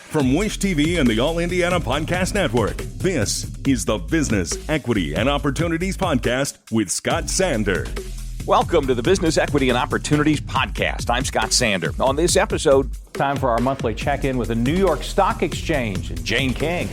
From Wish TV and the All Indiana Podcast Network, this is the Business, Equity, and Opportunities Podcast with Scott Sander. Welcome to the Business, Equity, and Opportunities Podcast. I'm Scott Sander. On this episode, time for our monthly check-in with the New York Stock Exchange and Jane King.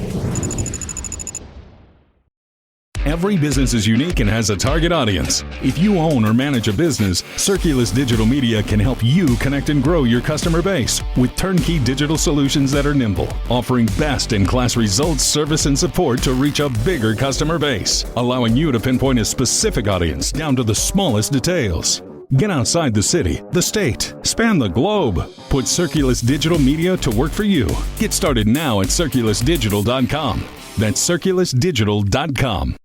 Every business is unique and has a target audience. If you own or manage a business, Circulus Digital Media can help you connect and grow your customer base with turnkey digital solutions that are nimble, offering best-in-class results, service, and support to reach a bigger customer base, allowing you to pinpoint a specific audience down to the smallest details. Get outside the city, the state, span the globe. Put Circulus Digital Media to work for you. Get started now at circulusdigital.com. That's circulusdigital.com.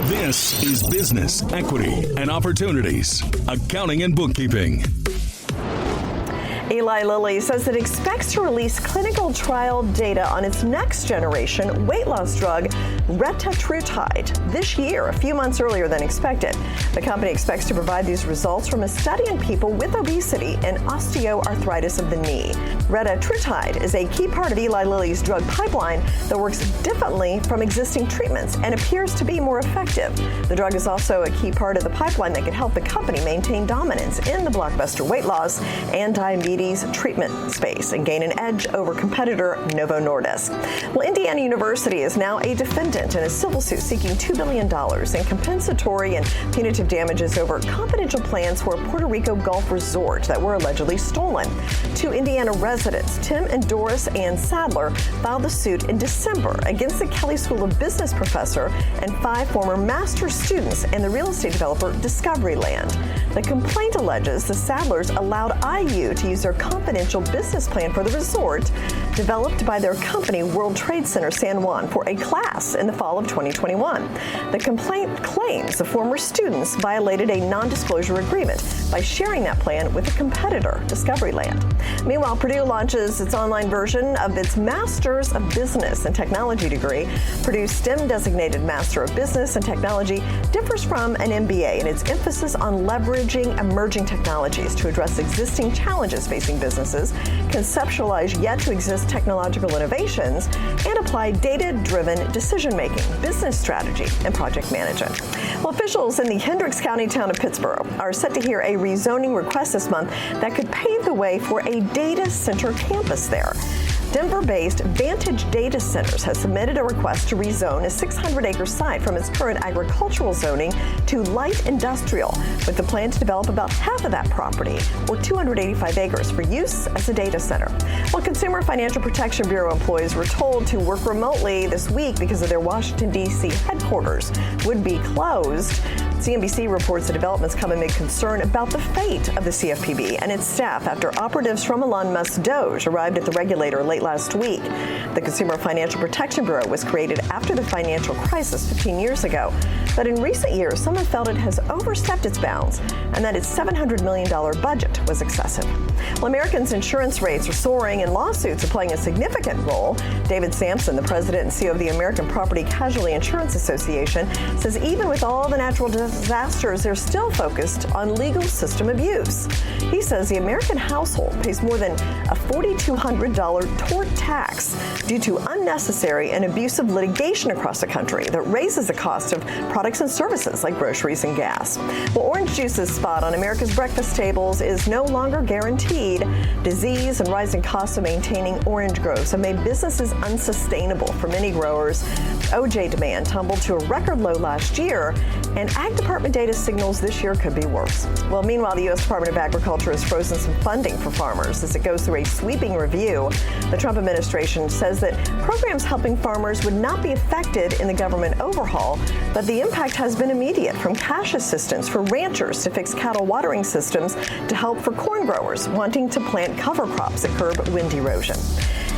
This is Business, Equity, and Opportunities, Accounting and Bookkeeping. Eli Lilly says it expects to release clinical trial data on its next generation weight loss drug, retatrutide, this year, a few months earlier than expected. The company expects to provide these results from a study in people with obesity and osteoarthritis of the knee. Retatrutide is a key part of Eli Lilly's drug pipeline that works differently from existing treatments and appears to be more effective. The drug is also a key part of the pipeline that could help the company maintain dominance in the blockbuster weight loss and diabetes treatment space and gain an edge over competitor Novo Nordisk. Well, Indiana University is now a defendant in a civil suit seeking $2 billion in compensatory and punitive damages over confidential plans for a Puerto Rico Gulf resort that were allegedly stolen. Two Indiana residents, Tim and Doris Ann Sadler, filed the suit in December against the Kelley School of Business professor and 5 former master's students and the real estate developer Discovery Land. The complaint alleges the Sadlers allowed IU to use their confidential business plan for the resort developed by their company World Trade Center San Juan for a class in the fall of 2021. The complaint claims the former students violated a non-disclosure agreement by sharing that plan with a competitor, Discovery Land. Meanwhile, Purdue launches its online version of its Master's of Business and Technology degree. Purdue's STEM-designated Master of Business and Technology differs from an MBA in its emphasis on leveraging emerging technologies to address existing challenges facing businesses, conceptualize yet-to-exist technological innovations, and apply data-driven decision-making, business strategy, and project management. Well, officials in the Hendricks County town of Pittsburgh are set to hear a rezoning request this month that could pave the way for a data center campus there. Denver-based Vantage Data Centers has submitted a request to rezone a 600-acre site from its current agricultural zoning to light industrial, with the plan to develop about half of that property, or 285 acres, for use as a data center. Well, Consumer Financial Protection Bureau employees were told to work remotely this week because of their Washington, D.C. headquarters would be closed. CNBC reports the developments come amid concern about the fate of the CFPB and its staff after operatives from Elon Musk's Doge arrived at the regulator late last week. The Consumer Financial Protection Bureau was created after the financial crisis 15 years ago. But in recent years, some have felt it has overstepped its bounds and that its $700 million budget was excessive. Well, Americans' insurance rates are soaring and lawsuits are playing a significant role. David Sampson, the president and CEO of the American Property Casualty Insurance Association, says even with all the natural disasters, they're still focused on legal system abuse. He says the American household pays more than a $4,200 tort tax due to unnecessary and abusive litigation across the country that raises the cost of products and services like groceries and gas. Well, orange juice's spot on America's breakfast tables is no longer guaranteed. Disease and rising costs of maintaining orange groves have made businesses unsustainable for many growers. OJ demand tumbled to a record low last year, and Ag Department data signals this year could be worse. Well, meanwhile, the U.S. Department of Agriculture has frozen some funding for farmers as it goes through a sweeping review. The Trump administration says that programs helping farmers would not be affected in the government overhaul, but the impact has been immediate, from cash assistance for ranchers to fix cattle watering systems to help for corn growers wanting to plant cover crops that curb wind erosion.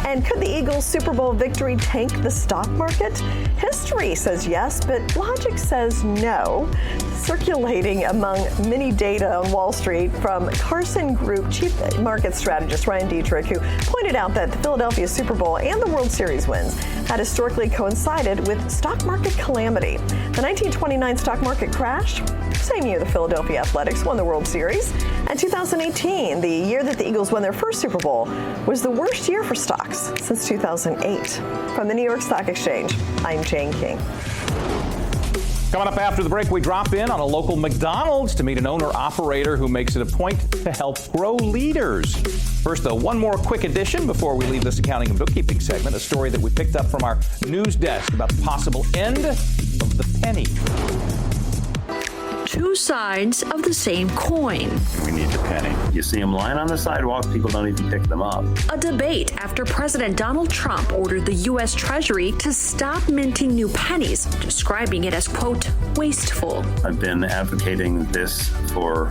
And could the Eagles' Super Bowl victory tank the stock market? History says yes, but logic says no. Circulating among many data on Wall Street from Carson Group Chief Market Strategist Ryan Dietrich, who pointed out that the Philadelphia Super Bowl and the World Series wins had historically coincided with stock market calamity. The 1929 stock market crash, same year the Philadelphia Athletics won the World Series, and 2018, the year that the Eagles won their first Super Bowl, was the worst year for stocks stocks since 2008. From the New York Stock Exchange, I'm Jane King. Coming up after the break, we drop in on a local McDonald's to meet an owner-operator who makes it a point to help grow leaders. First, though, one more quick addition before we leave this accounting and bookkeeping segment, a story that we picked up from our news desk about the possible end of the penny. Two sides of the same coin. We need the penny. You see them lying on the sidewalk, people don't even pick them up. A debate after President Donald Trump ordered the U.S. Treasury to stop minting new pennies, describing it as, quote, wasteful. I've been advocating this for,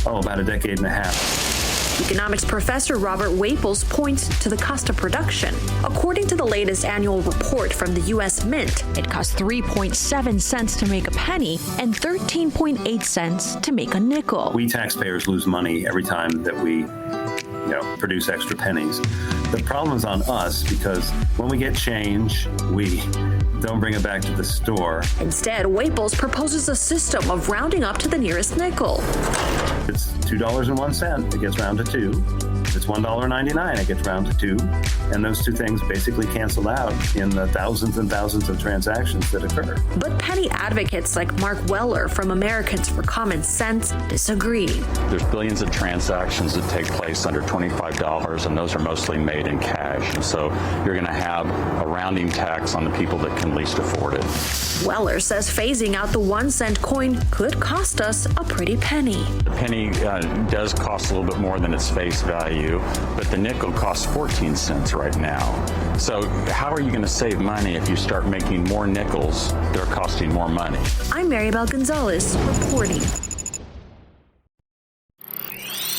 about a decade and a half. Economics professor Robert Waples points to the cost of production. According to the latest annual report from the U.S. Mint, it costs 3.7 cents to make a penny and 13.8 cents to make a nickel. We taxpayers lose money every time that we produce extra pennies. The problem is on us because when we get change, we don't bring it back to the store. Instead, Waples proposes a system of rounding up to the nearest nickel. It's $2.01, it gets rounded to 2. It's $1.99, it gets rounded to 2. And those two things basically cancel out in the thousands and thousands of transactions that occur. But penny advocates like Mark Weller from Americans for Common Sense disagree. There's billions of transactions that take place under $25, and those are mostly made in cash. And so you're going to have a rounding tax on the people that can least afford it. Weller says phasing out the 1 cent coin could cost us a pretty penny. The penny does cost a little bit more than its face value, but the nickel costs 14 cents right now. So how are you going to save money if you start making more nickels that are costing more money? I'm Maribel Gonzalez reporting.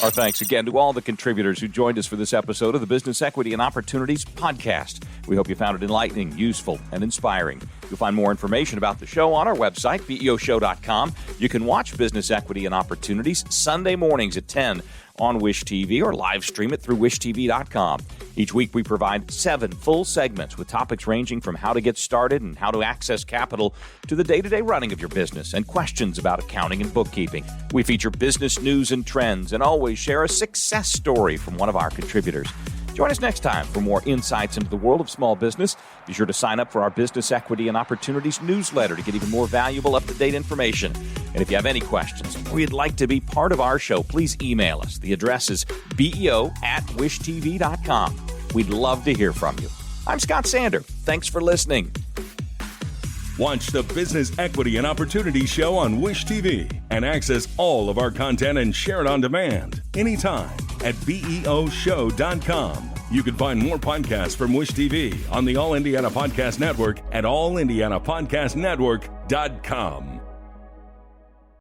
Our thanks again to all the contributors who joined us for this episode of the Business Equity and Opportunities podcast. We hope you found it enlightening, useful, and inspiring. You'll find more information about the show on our website, BEOshow.com. You can watch Business Equity and Opportunities Sunday mornings at 10 on Wish TV or live stream it through wishtv.com. Each week we provide 7 full segments with topics ranging from how to get started and how to access capital to the day-to-day running of your business and questions about accounting and bookkeeping. We feature business news and trends and always share a success story from one of our contributors. Join us next time for more insights into the world of small business. Be sure to sign up for our Business Equity and Opportunities newsletter to get even more valuable, up-to-date information. And if you have any questions or you'd like to be part of our show, please email us. The address is beo@wishtv.com. We'd love to hear from you. I'm Scott Sander. Thanks for listening. Watch the Business Equity and Opportunity Show on Wish TV and access all of our content and share it on demand anytime at BEOshow.com. You can find more podcasts from Wish TV on the All Indiana Podcast Network at allindianapodcastnetwork.com.